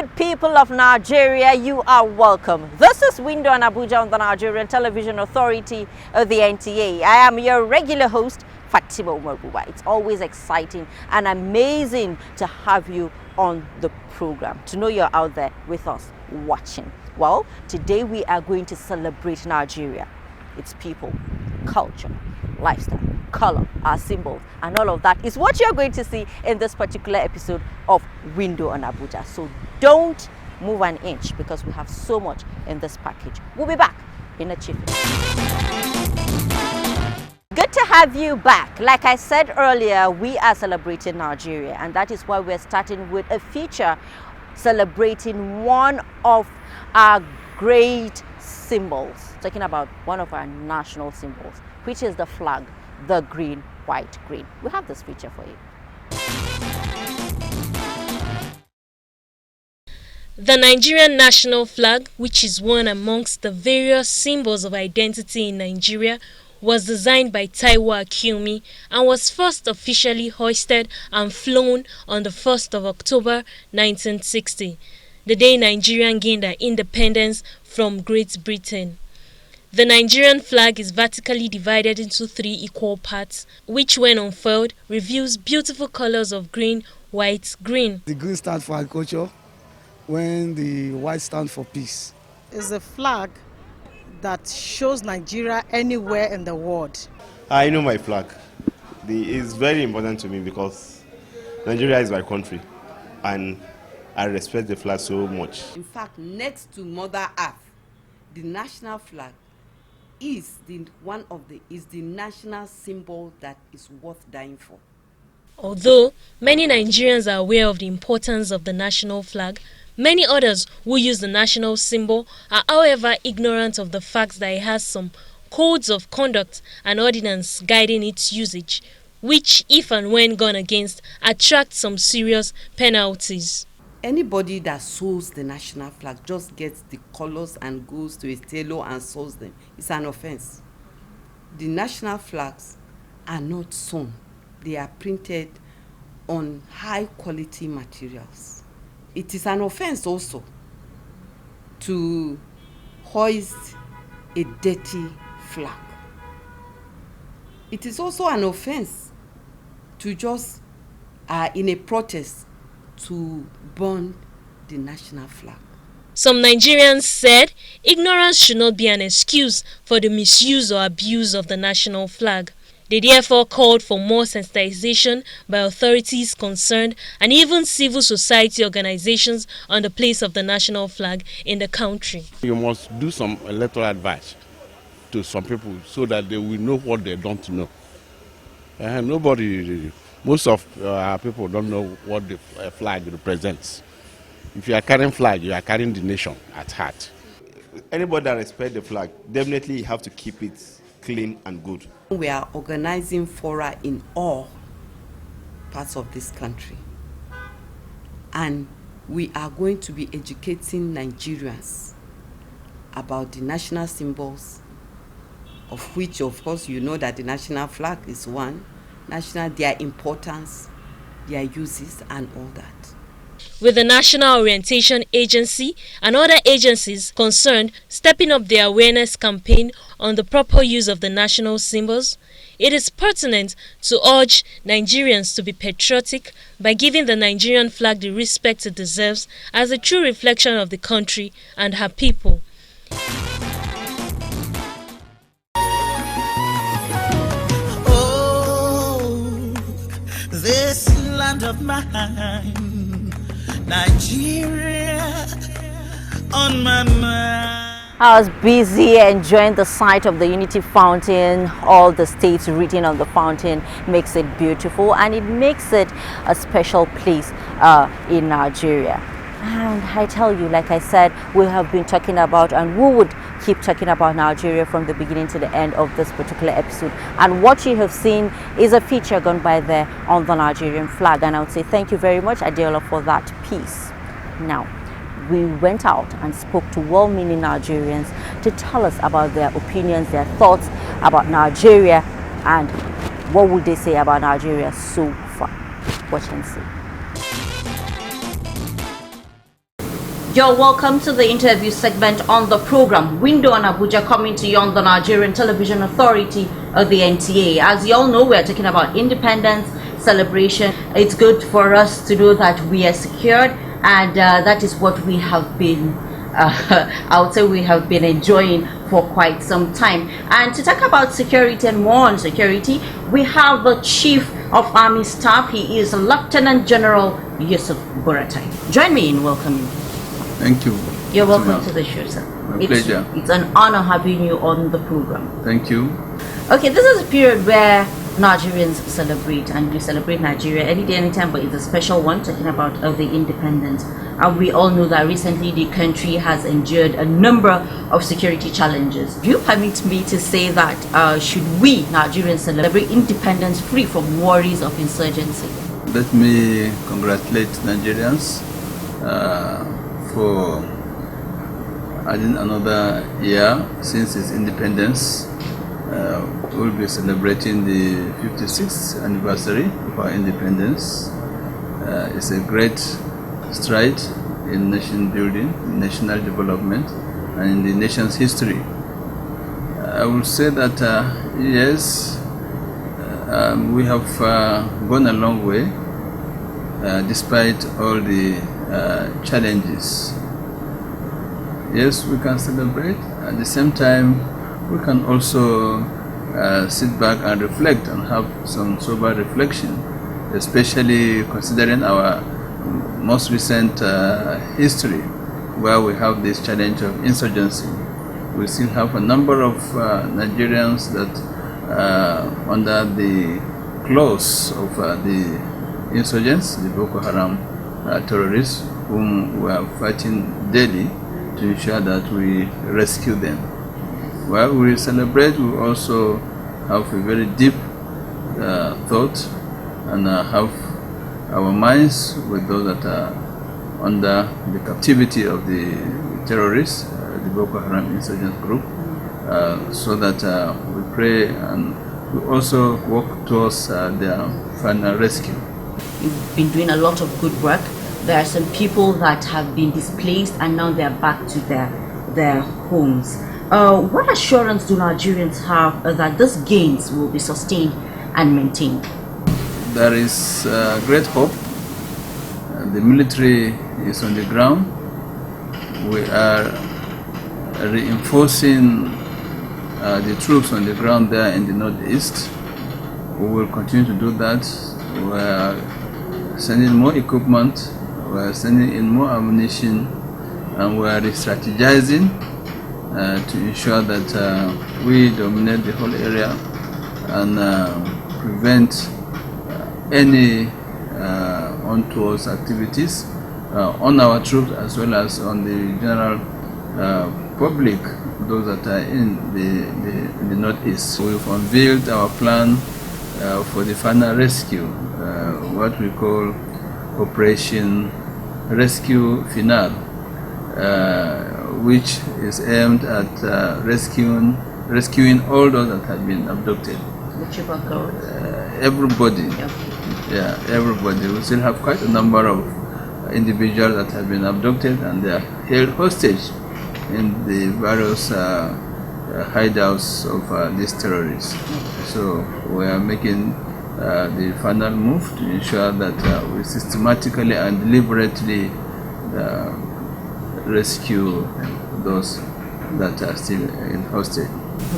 good people of Nigeria, you are welcome. This is Window on Abuja on the Nigerian Television Authority of the NTA. I am your regular host, Fatima Umaruba. It's always exciting and amazing to have you on the program, to know you're out there with us watching. Well, today we are going to celebrate Nigeria, its people, culture, lifestyle, color, our symbols, and all of that is what you're going to see in this particular episode of Window on Abuja. So don't move an inch because we have so much in this package. We'll be back in a jiffy. Good to have you back. Like I said earlier, we are celebrating Nigeria, and that is why we're starting with a feature celebrating one of our great symbols, talking about one of our national symbols, which is the flag, the green, white, green. We have this feature for you. The Nigerian national flag, which is one amongst the various symbols of identity in Nigeria, was designed by Taiwo Akiumi and was first officially hoisted and flown on the 1st of October 1960, the day Nigeria gained her independence from Great Britain. The Nigerian flag is vertically divided into 3 equal parts, which when unfurled reveals beautiful colors of green, white, green. The green stands for agriculture, when the white stands for peace. It's a flag that shows Nigeria anywhere in the world. I know my flag. It's very important to me because Nigeria is my country and I respect the flag so much. In fact, next to Mother Earth, the national flag is the national symbol that is worth dying for. Although many Nigerians are aware of the importance of the national flag, many others who use the national symbol are however ignorant of the fact that it has some codes of conduct and ordinance guiding its usage, which, if and when gone against, attract some serious penalties. Anybody that sews the national flag just gets the colors and goes to a tailor and sews them. It's an offense. The national flags are not sewn. They are printed on high quality materials. It is an offense also to hoist a dirty flag. It is also an offense to just, in a protest, to burn the national flag. Some Nigerians said ignorance should not be an excuse for the misuse or abuse of the national flag. They therefore called for more sensitization by authorities concerned and even civil society organizations on the place of the national flag in the country. You must do some electoral advice to some people so that they will know what they don't know. Most of our people don't know what the flag represents. If you are carrying flag, you are carrying the nation at heart. Anybody that respects the flag, definitely you have to keep it clean and good. We are organizing fora in all parts of this country. And we are going to be educating Nigerians about the national symbols, of which, of course, you know that the national flag is one. Their importance, their uses, and all that. With the National Orientation Agency and other agencies concerned stepping up their awareness campaign on the proper use of the national symbols, it is pertinent to urge Nigerians to be patriotic by giving the Nigerian flag the respect it deserves as a true reflection of the country and her people. This land of mine, Nigeria, on my mind. I was busy enjoying the sight of the Unity Fountain. All the states written on the fountain makes it beautiful, and it makes it a special place in Nigeria. And I tell you, like I said, we have been talking about, and we would keep talking about Nigeria from the beginning to the end of this particular episode. And what you have seen is a feature gone by there on the Nigerian flag. And I would say thank you very much, Adela, for that piece. Now, we went out and spoke to well-meaning Nigerians to tell us about their opinions, their thoughts about Nigeria, and what would they say about Nigeria so far. Watch and see. You're welcome to the interview segment on the program Window on Abuja, coming to you on the Nigerian Television Authority, or the NTA. As you all know, we're talking about independence celebration. It's good for us to know that we are secured, and that is what we have been I would say we have been enjoying for quite some time. And to talk about security and more on security, we have the Chief of Army Staff. He is Lieutenant General Yusuf Buratai. Join me in welcoming. Thank you. You're welcome to the show, sir. My pleasure. It's an honor having you on the program. Thank you. Okay, this is a period where Nigerians celebrate, and we celebrate Nigeria any day, anytime, but it's a special one, talking about the independence. And we all know that recently the country has endured a number of security challenges. Do you permit me to say that should we Nigerians celebrate independence free from worries of insurgency? Let me congratulate Nigerians for adding another year since its independence. We'll be celebrating the 56th anniversary of our independence. It's a great stride in nation building, national development, and in the nation's history. I will say that yes, we have gone a long way despite all the challenges. Yes, we can celebrate. At the same time, we can also sit back and reflect and have some sober reflection, especially considering our most recent history, where we have this challenge of insurgency. We still have a number of Nigerians that under the claws of the insurgents, the Boko Haram terrorists, whom we are fighting daily to ensure that we rescue them. While we celebrate, we also have a very deep thought and have our minds with those that are under the captivity of the terrorists, the Boko Haram insurgent group, so that we pray and we also work towards their final rescue. You've been doing a lot of good work. There are some people that have been displaced and now they're back to their homes. What assurance do Nigerians have that these gains will be sustained and maintained? There is great hope. The military is on the ground. We are reinforcing the troops on the ground there in the northeast. We will continue to do that. We are sending more equipment. We are sending in more ammunition, and we are strategizing to ensure that we dominate the whole area and prevent any untoward activities on our troops as well as on the general public, those that are in the northeast. We've unveiled our plan for the final rescue, what we call Operation Rescue Final, which is aimed at rescuing all those that have been abducted. Everybody. Yeah, everybody. We still have quite a number of individuals that have been abducted and they are held hostage in the various hideouts of these terrorists. So we are making the final move to ensure that we systematically and deliberately rescue those that are still in hostage.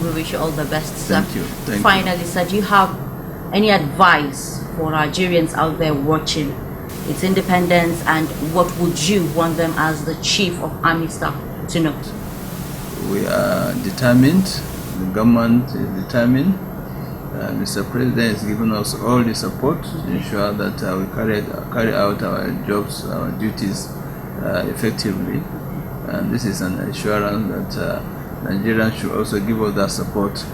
We wish you all the best, sir. Thank you. Thank Finally, you. sir, do you have any advice for Nigerians out there watching its independence, and what would you want them as the Chief of Army Staff to know? We are determined, the government is determined, Mr. President has given us all the support to ensure that we carry out our jobs, our duties effectively, and this is an assurance that Nigerians should also give us that support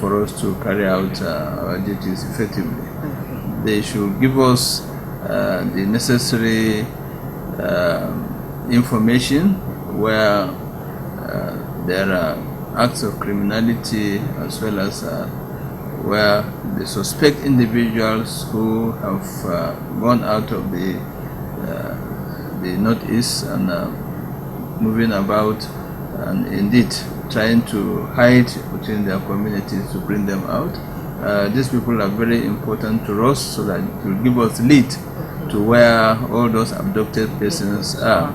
for us to carry out our duties effectively. They should give us the necessary information where there are acts of criminality, as well as where the suspect individuals who have gone out of the northeast and moving about and indeed trying to hide within their communities to bring them out. These people are very important to us so that it will give us lead to where all those abducted persons are.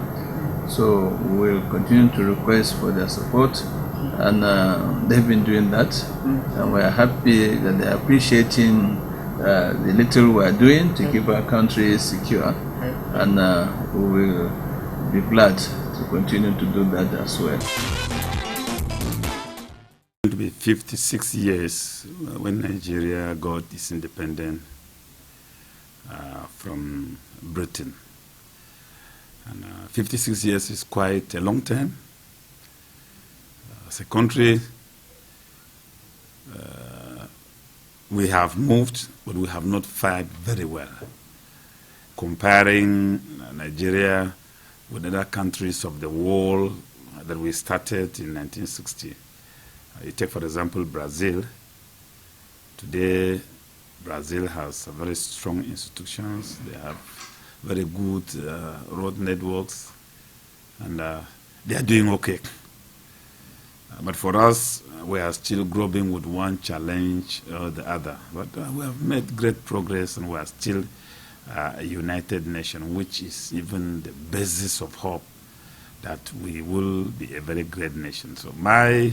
So we will continue to request for their support, and they've been doing that, and we are happy that they are appreciating the little we are doing to keep our country secure, and we will be glad to continue to do that as well. It will be 56 years when Nigeria got its independence from Britain. And 56 years is quite a long time. As a country, we have moved, but we have not fared very well. Comparing Nigeria with other countries of the world that we started in 1960. You take, for example, Brazil. Today, Brazil has very strong institutions. They have very good road networks, and they are doing okay. But for us, we are still grappling with one challenge or the other. But we have made great progress, and we are still a united nation, which is even the basis of hope that we will be a very great nation. So my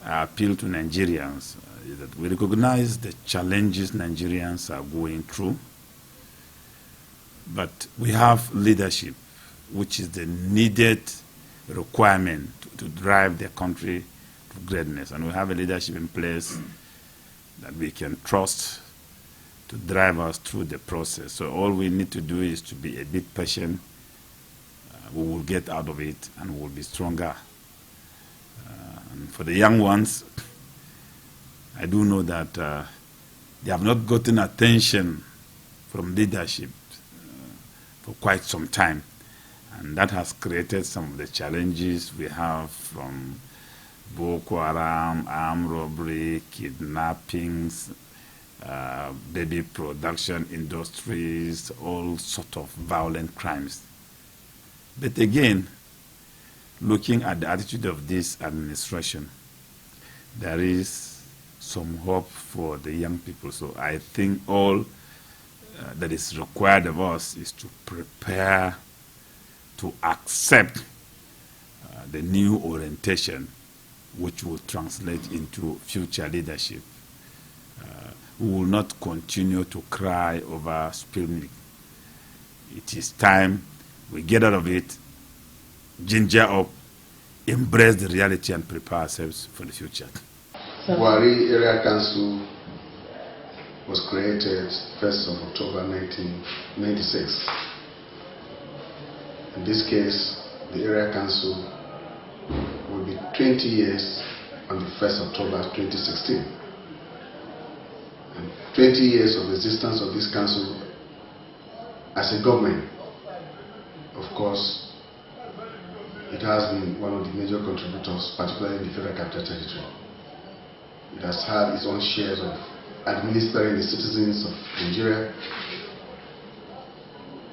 appeal to Nigerians is that we recognize the challenges Nigerians are going through, but we have leadership, which is the needed requirement to drive the country to greatness. And we have a leadership in place that we can trust to drive us through the process. So all we need to do is to be a bit patient. We will get out of it, and we will be stronger. And for the young ones, I do know that they have not gotten attention from leadership for quite some time. And that has created some of the challenges we have, from Boko Haram, armed robbery, kidnappings, baby production industries, all sort of violent crimes. But again, looking at the attitude of this administration, there is some hope for the young people. So I think all that is required of us is to prepare to accept the new orientation, which will translate into future leadership. We will not continue to cry over spilled milk. It is time we get out of it, ginger up, embrace the reality, and prepare ourselves for the future. Buhari Area Council was created 1st of October 1996. In this case, the Area Council will be 20 years on the 1st of October 2016. And 20 years of existence of this council as a government. Of course, it has been one of the major contributors, particularly in the Federal Capital Territory. It has had its own shares of administering the citizens of Nigeria,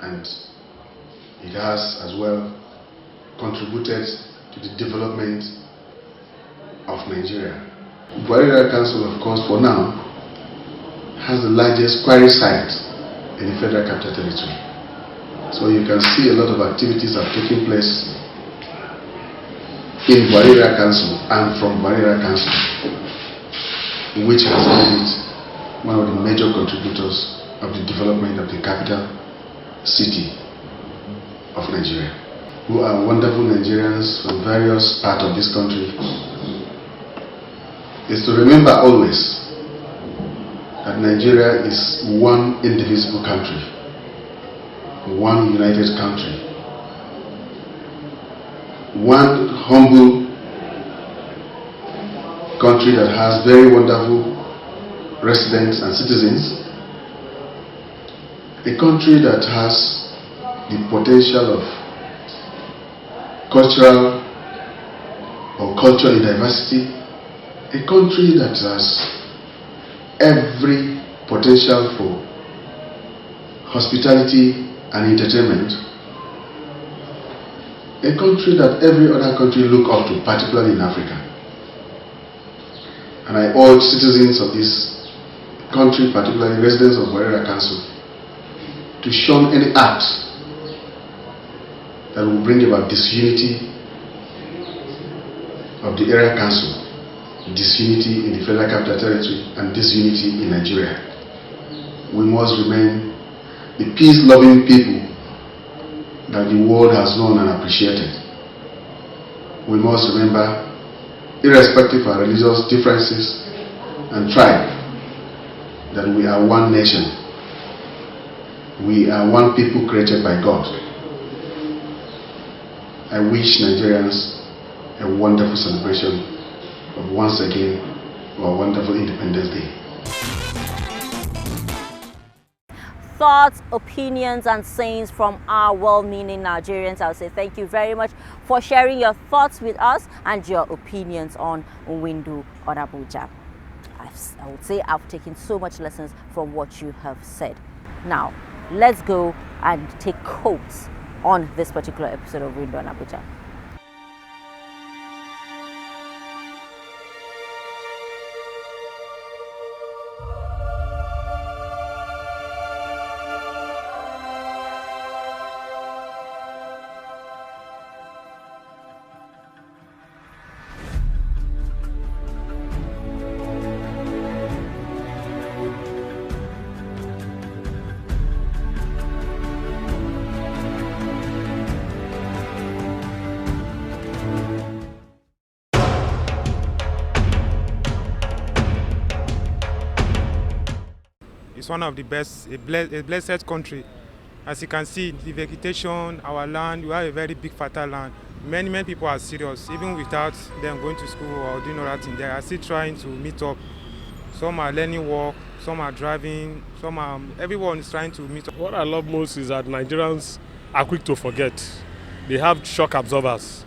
and it has as well contributed to the development of Nigeria. Buhari Council, of course, for now, has the largest quarry site in the Federal Capital Territory. So you can see a lot of activities are taking place in Buhari Council and from Buhari Council, which has made it one of the major contributors of the development of the capital city of Nigeria. Who are wonderful Nigerians from various parts of this country, is to remember always that Nigeria is one indivisible country, one united country, one humble country that has very wonderful residents and citizens, a country that has the potential of cultural or cultural diversity, a country that has every potential for hospitality and entertainment, a country that every other country look up to, particularly in Africa. And I urge citizens of this country, particularly residents of Warrior Council, to shun any acts that will bring about disunity of the area council, disunity in the Federal Capital Territory, and disunity in Nigeria. We must remain the peace-loving people that the world has known and appreciated. We must remember, irrespective of our religious differences and tribe, that we are one nation. We are one people created by God. I wish Nigerians a wonderful celebration of once again our wonderful Independence Day. Thoughts, opinions, and sayings from our well-meaning Nigerians. I'll say thank you very much for sharing your thoughts with us and your opinions on Window on Abuja. I would say I've taken so much lessons from what you have said. Now, let's go and take quotes on this particular episode of Window on Abuja. It's one of the best, a blessed country. As you can see, the vegetation, our land, we have a very big fertile land. Many people are serious, even without them going to school or doing all that in there. Are still trying to meet up. Some are learning work, some are driving, everyone is trying to meet up. What I love most is that Nigerians are quick to forget. They have shock absorbers.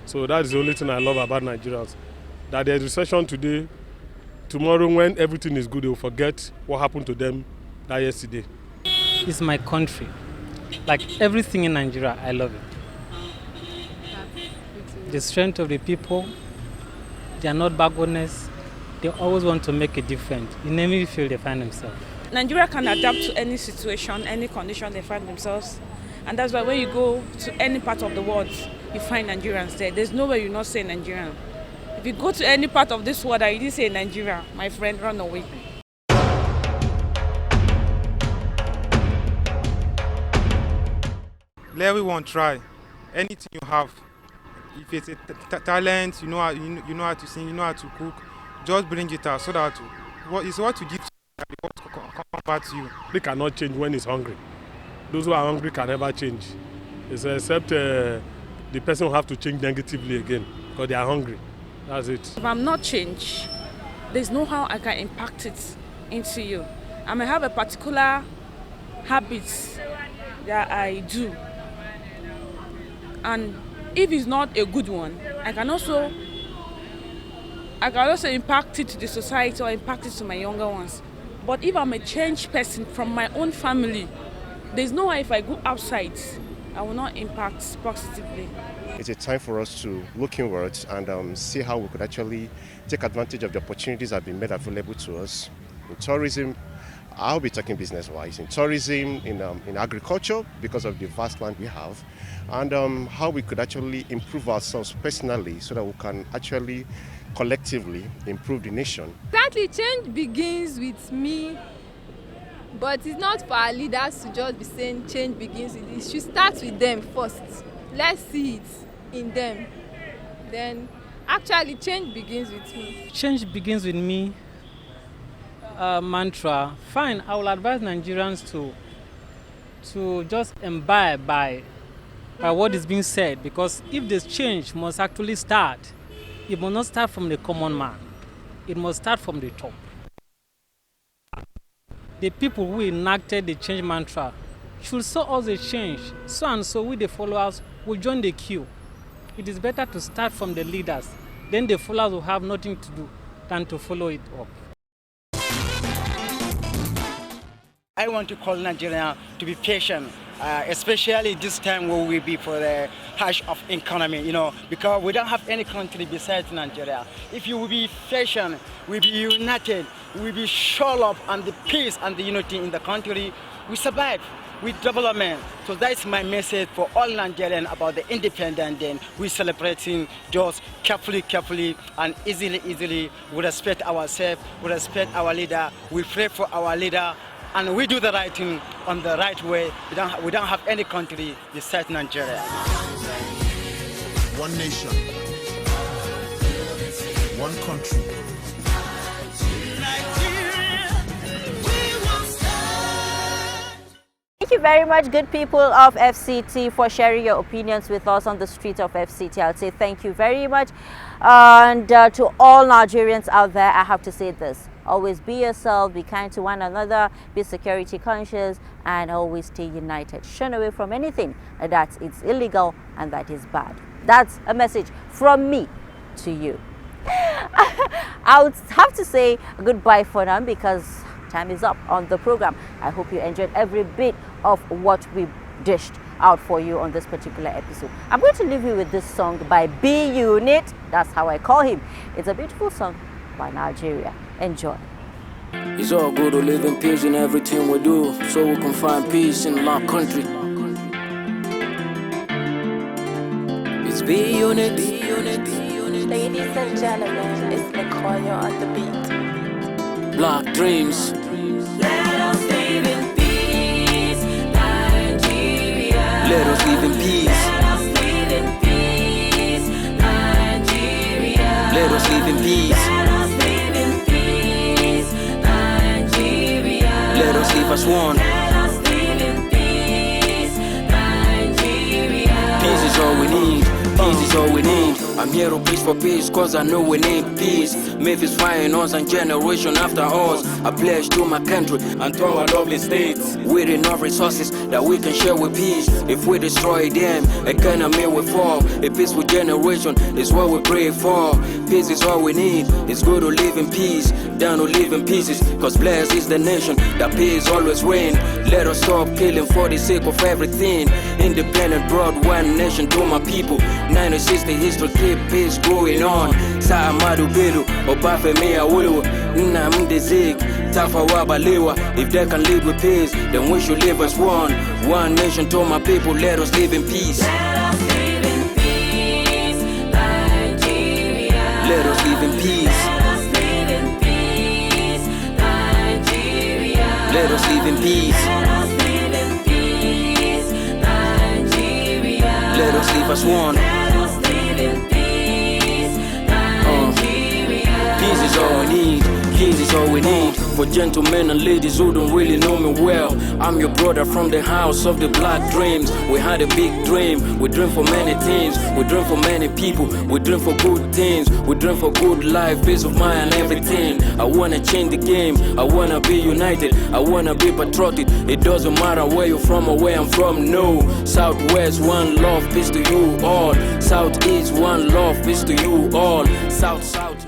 So that is the only thing I love about Nigerians. That there's recession today, tomorrow when everything is good, they will forget what happened to them that yesterday. It's my country. Like everything in Nigeria, I love it. The strength of the people, they are not backwardness. They always want to make a difference in every field they find themselves. Nigeria can adapt to any situation, any condition they find themselves. And that's why when you go to any part of the world, you find Nigerians there. There's nowhere you not say Nigerian. If you go to any part of this world and you didn't say Nigeria, my friend, run away. Let everyone try. Anything you have. If it's a talent, you know how to sing, you know how to cook, just bring it out so that it's what you give to you that come back to you. They cannot change when he's hungry. Those who are hungry can never change. Except the person will have to change negatively again because they are hungry. That's it. If I'm not changed, there's no how I can impact it into you. I may have a particular habit that I do. And if it's not a good one, I can also impact it to the society or impact it to my younger ones. But if I'm a changed person from my own family, there's no way if I go outside, I will not impact positively. It's a time for us to look inwards and see how we could actually take advantage of the opportunities that have been made available to us. In tourism, I'll be talking business-wise. In tourism, in agriculture, because of the vast land we have, and how we could actually improve ourselves personally so that we can actually collectively improve the nation. Exactly, change begins with me, but it's not for our leaders to just be saying change begins with it. It should start with them first. Let's see it in them. Then actually change begins with me. Change begins with me. Mantra. Fine, I will advise Nigerians to just imbibe by what is being said, because if this change must actually start, it must not start from the common man. It must start from the top. The people who enacted the change mantra should show us a change, so and so we the followers will join the queue. It is better to start from the leaders, then the followers will have nothing to do than to follow it up. I want to call Nigeria to be patient especially this time where we be for the hash of economy, because we don't have any country besides Nigeria. If you will be patient, we be united, we be show up on the peace and the unity in the country, we survive with development. So that's my message for all Nigerians about the independence. Then we celebrating just carefully and easily. We respect ourselves, we respect our leader, we pray for our leader, and we do the right thing on the right way. We don't have any country besides Nigeria. One nation, one country. Thank you very much, good people of FCT, for sharing your opinions with us on the streets of FCT. I'll say thank you very much. And to all Nigerians out there, I have to say this. Always be yourself, be kind to one another, be security conscious, and always stay united. Shun away from anything that is illegal and that is bad. That's a message from me to you. I would have to say goodbye for now because time is up on the program. I hope you enjoyed every bit of what we dished out for you on this particular episode. I'm going to leave you with this song by B Unit. That's how I call him. It's a beautiful song by Nigeria. Enjoy. It's all good to live in peace in everything we do, so we can find peace in our country. It's B Unit. Ladies and gentlemen, it's Nicoya on the beat. Black dreams. Let us live in peace, Nigeria. Let us live in peace. Let us live in peace, Nigeria. Let us live in peace. Let us live in peace, Nigeria. Let us live as one. Let us live in peace, Nigeria. Peace is all we need. Peace is all we need. I'm here to preach for peace, cause I know we need peace. Memphis fire us and generation after us. I pledge to my country and to our lovely states. With enough resources that we can share with peace. If we destroy them, economy will fall. A peaceful generation is what we pray for. Peace is all we need. It's good to live in peace, down to live in pieces. Cause blessed is the nation that peace always reign. Let us stop killing for the sake of everything. Independent, broad, one nation to my people. 960 history, keep peace going on. Sa Amadu Bello, Obafemi Awolowo, Nnamdi Zik, Tafawa Balewa. If they can live with peace, then we should live as one. One nation to my people, let us live in peace. Let us live in peace, Nigeria. Let us live in peace. Let us live in peace, Nigeria. Let us live in peace. Let us live in peace, Nigeria. Let us live as one. Let us live in peace, Nigeria. Peace is all we need. Peace is all we need. For gentlemen and ladies who don't really know me well, I'm your brother from the house of the black dreams. We had a big dream. We dream for many things. We dream for many people. We dream for good things. We dream for good life, peace of mind and everything. I wanna change the game. I wanna be united. I wanna be patriotic. It doesn't matter where you're from or where I'm from. No. Southwest, one love, peace to you all. Southeast, one love, peace to you all. South.